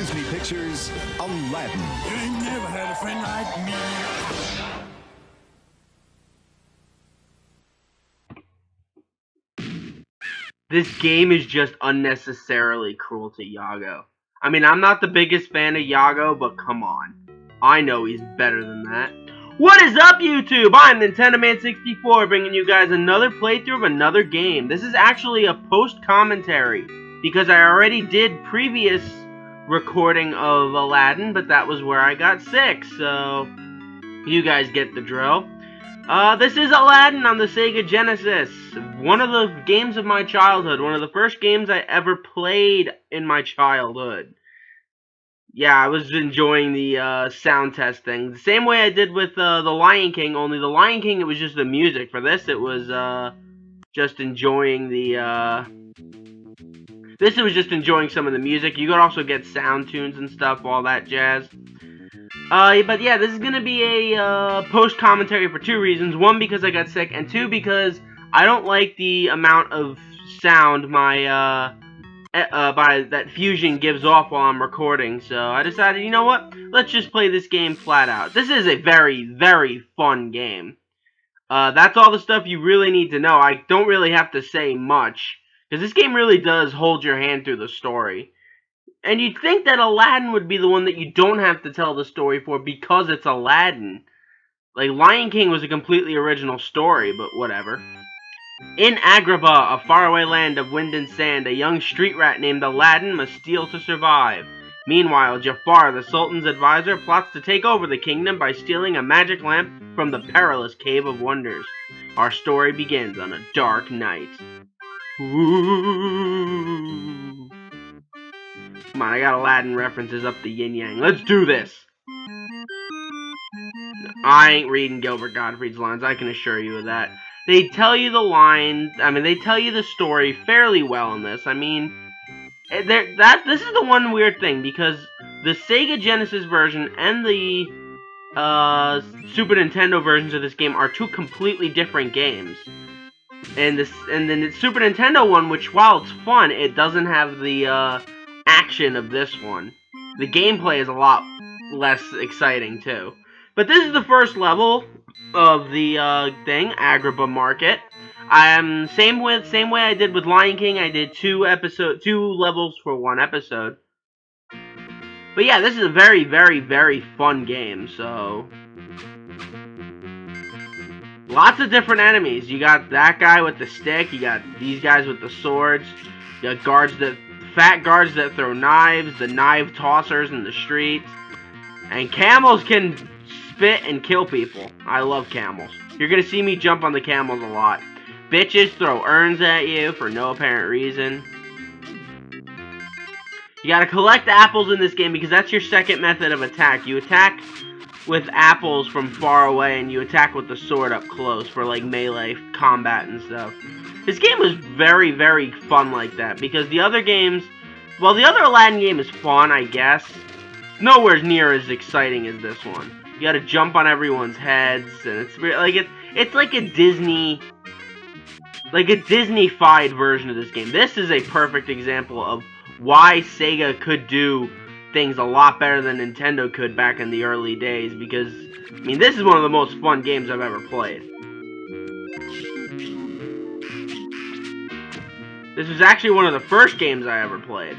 Disney Pictures' Aladdin. You ain't never had a friend like me. This game is just unnecessarily cruel to Yago. I mean, I'm not the biggest fan of Yago, but come on. I know he's better than that. What is up, YouTube? I'm Nintendo Man 64, bringing you guys another playthrough of another game. This is actually a post-commentary, because I already did previous recording of Aladdin, but that was where I got sick, so you guys get the drill. This is Aladdin on the Sega Genesis. One of the games of my childhood. One of the first games I ever played in my childhood. Yeah, I was enjoying the sound test thing. The same way I did with The Lion King, only The Lion King, it was just the music. For this, it was just enjoying the... This was just enjoying some of the music. You could also get sound tunes and stuff, all that jazz. But yeah, this is gonna be a post-commentary for two reasons. One, because I got sick, and two, because I don't like the amount of sound my, that Fusion gives off while I'm recording. So I decided, you know what? Let's just play this game flat out. This is a very, very fun game. That's all the stuff you really need to know. I don't really have to say much, because this game really does hold your hand through the story. And you'd think that Aladdin would be the one that you don't have to tell the story for because it's Aladdin. Like, Lion King was a completely original story, but whatever. In Agrabah, a faraway land of wind and sand, a young street rat named Aladdin must steal to survive. Meanwhile, Jafar, the Sultan's advisor, plots to take over the kingdom by stealing a magic lamp from the perilous Cave of Wonders. Our story begins on a dark night. Ooh. Come on, I got Aladdin references up the yin-yang. Let's do this! I ain't reading Gilbert Gottfried's lines, I can assure you of that. They tell you the lines, they tell you the story fairly well in this. I mean, this is the one weird thing, because the Sega Genesis version and the Super Nintendo versions of this game are two completely different games. And then the Super Nintendo one, which while it's fun, it doesn't have the action of this one. The gameplay is a lot less exciting too. But this is the first level of the thing, Agrabah Market. Same way I did with Lion King. I did two levels for one episode. But yeah, this is a very, very, very fun game. So lots of different enemies. You got that guy with the stick. You got these guys with the swords. You got fat guards that throw knives, the knife tossers in the streets. And camels can spit and kill people. I love camels. You're gonna see me jump on the camels a lot. Bitches throw urns at you for no apparent reason. You gotta collect apples in this game because that's your second method of attack. You attack with apples from far away, and you attack with the sword up close for like melee combat and stuff. This game was very, very fun like that, because the other games, well, the other Aladdin game is fun, I guess. Nowhere near as exciting as this one. You gotta jump on everyone's heads, and it's like a Disney-fied version of this game. This is a perfect example of why Sega could do things a lot better than Nintendo could back in the early days, because, I mean, this is one of the most fun games I've ever played. This was actually one of the first games I ever played.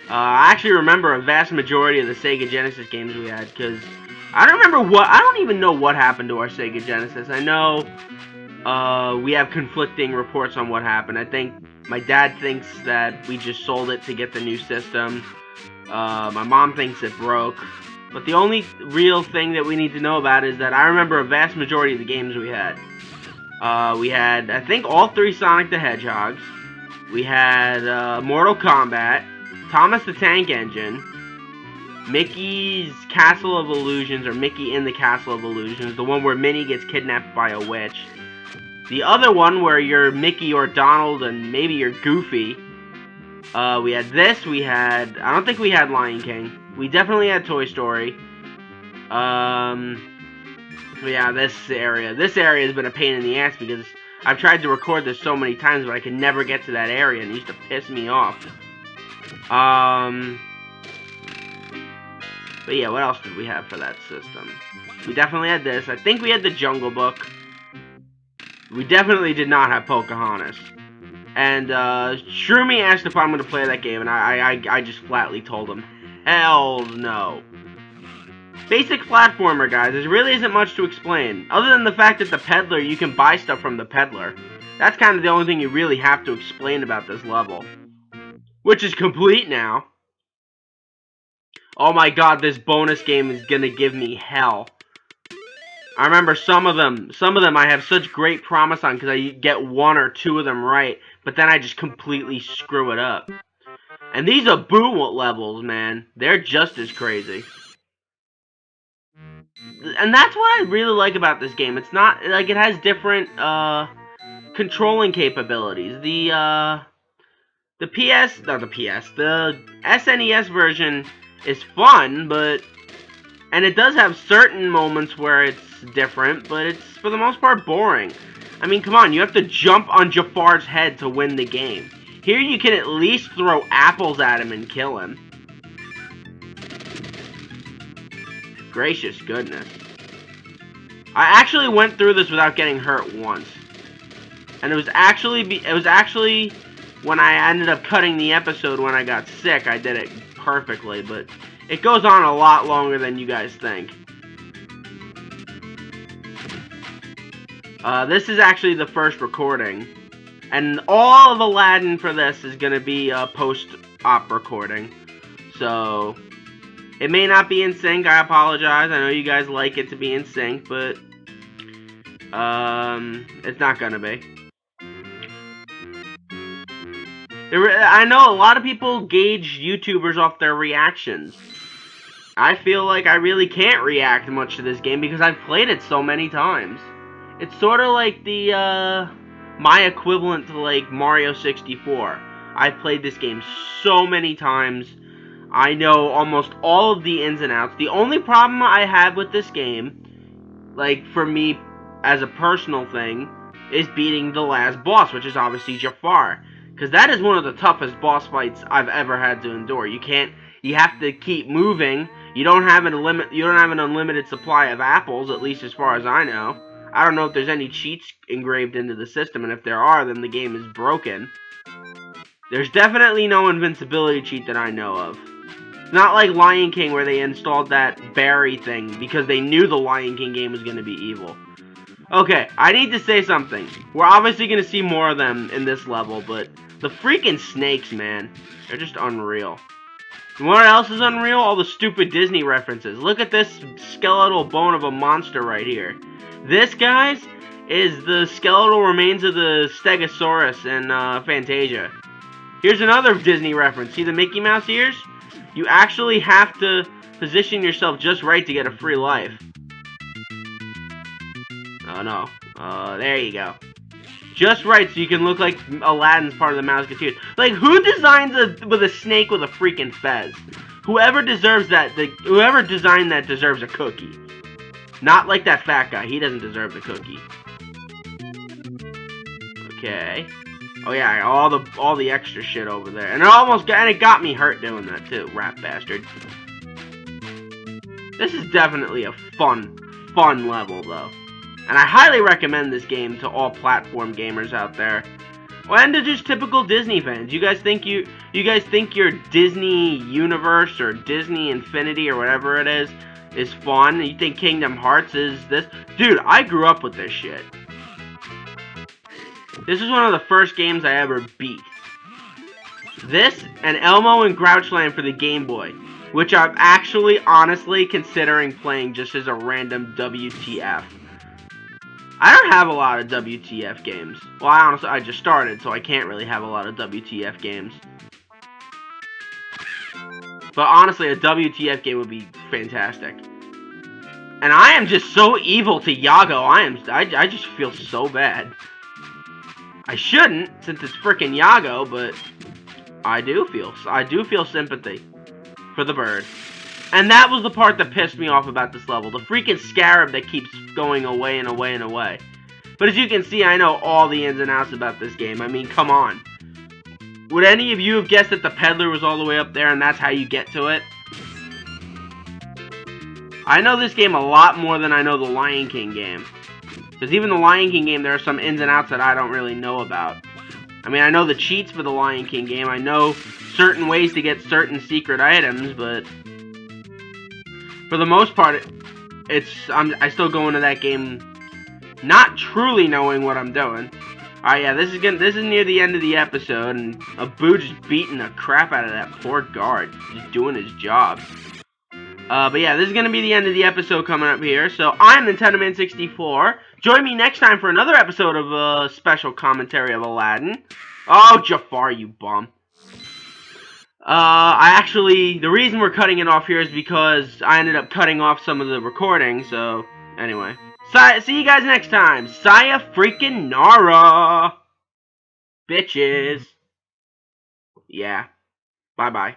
I actually remember a vast majority of the Sega Genesis games we had, because I don't even know what happened to our Sega Genesis. I know we have conflicting reports on what happened. I think my dad thinks that we just sold it to get the new system. My mom thinks it broke. But the only real thing that we need to know about is that I remember a vast majority of the games we had. We had, I think, all three Sonic the Hedgehogs. We had Mortal Kombat, Thomas the Tank Engine, Mickey's Castle of Illusions, or Mickey in the Castle of Illusions, the one where Minnie gets kidnapped by a witch. The other one where you're Mickey or Donald and maybe you're Goofy. We had this, I don't think we had Lion King. We definitely had Toy Story. Yeah, this area has been a pain in the ass because I've tried to record this so many times, but I can never get to that area, and it used to piss me off. But yeah, what else did we have for that system? We definitely had this. I think we had the Jungle Book. We definitely did not have Pocahontas. And Shroomy asked if I'm going to play that game, and I just flatly told him, hell no. Basic platformer, guys. There really isn't much to explain. Other than the fact that the peddler, you can buy stuff from the peddler. That's kind of the only thing you really have to explain about this level. Which is complete now. Oh my god, this bonus game is gonna give me hell. I remember some of them I have such great promise on because I get 1 or 2 of them right, but then I just completely screw it up. And these are boo levels, man. They're just as crazy. And that's what I really like about this game. It's not, like, it has different, controlling capabilities. The SNES version is fun, and it does have certain moments where it's different, but it's, for the most part, boring. I mean, come on, you have to jump on Jafar's head to win the game. Here you can at least throw apples at him and kill him. Gracious goodness. I actually went through this without getting hurt once. And it was actually when I ended up cutting the episode when I got sick, I did it perfectly, but it goes on a lot longer than you guys think. This is actually the first recording, and all of Aladdin for this is going to be a post-op recording, so it may not be in sync. I apologize. I know you guys like it to be in sync, but it's not going to be. I know a lot of people gauge YouTubers off their reactions. I feel like I really can't react much to this game because I've played it so many times. It's sort of like my equivalent to like Mario 64. I've played this game so many times. I know almost all of the ins and outs. The only problem I have with this game, like for me as a personal thing, is beating the last boss, which is obviously Jafar. Because that is one of the toughest boss fights I've ever had to endure. You have to keep moving. You don't have an unlimited supply of apples, at least as far as I know. I don't know if there's any cheats engraved into the system, and if there are, then the game is broken. There's definitely no invincibility cheat that I know of. Not like Lion King, where they installed that berry thing because they knew the Lion King game was going to be evil. Okay, I need to say something. We're obviously going to see more of them in this level, but the freaking snakes, man. They're just unreal. And what else is unreal? All the stupid Disney references. Look at this skeletal bone of a monster right here. This, guys, is the skeletal remains of the Stegosaurus in Fantasia. Here's another Disney reference. See the Mickey Mouse ears? You actually have to position yourself just right to get a free life. Oh, no. There you go. Just right so you can look like Aladdin's part of the Mouseketeers. Like, who designs with a snake with a freaking fez? Whoever deserves that, whoever designed that deserves a cookie. Not like that fat guy. He doesn't deserve the cookie. Okay. Oh yeah, all the extra shit over there. And it got me hurt doing that too, rat bastard. This is definitely a fun level though. And I highly recommend this game to all platform gamers out there. Well, and to just typical Disney fans. You guys think your Disney Universe or Disney Infinity or whatever it is fun? You think Kingdom Hearts is this? Dude, I grew up with this shit. This is one of the first games I ever beat. This and Elmo and Grouchland for the Game Boy, which I'm actually honestly considering playing just as a random WTF. I don't have a lot of WTF games. Well, I just started, so I can't really have a lot of WTF games. But honestly, a WTF game would be fantastic. And I am just so evil to Yago. I just feel so bad. I shouldn't, since it's frickin' Yago, but I do feel sympathy for the bird. And that was the part that pissed me off about this level. The freaking scarab that keeps going away and away and away. But as you can see, I know all the ins and outs about this game. I mean, come on. Would any of you have guessed that the peddler was all the way up there and that's how you get to it? I know this game a lot more than I know the Lion King game. Because even the Lion King game, there are some ins and outs that I don't really know about. I mean, I know the cheats for the Lion King game. I know certain ways to get certain secret items, but for the most part, I still go into that game not truly knowing what I'm doing. Alright, yeah, this is near the end of the episode, and Abu just beating the crap out of that poor guard, just doing his job. But yeah, this is gonna be the end of the episode coming up here. So I'm NintendoMan64. Join me next time for another episode of special commentary of Aladdin. Oh, Jafar, you bum. The reason we're cutting it off here is because I ended up cutting off some of the recording, so, anyway. See you guys next time. Saya freaking Nara. Bitches. Yeah. Bye-bye.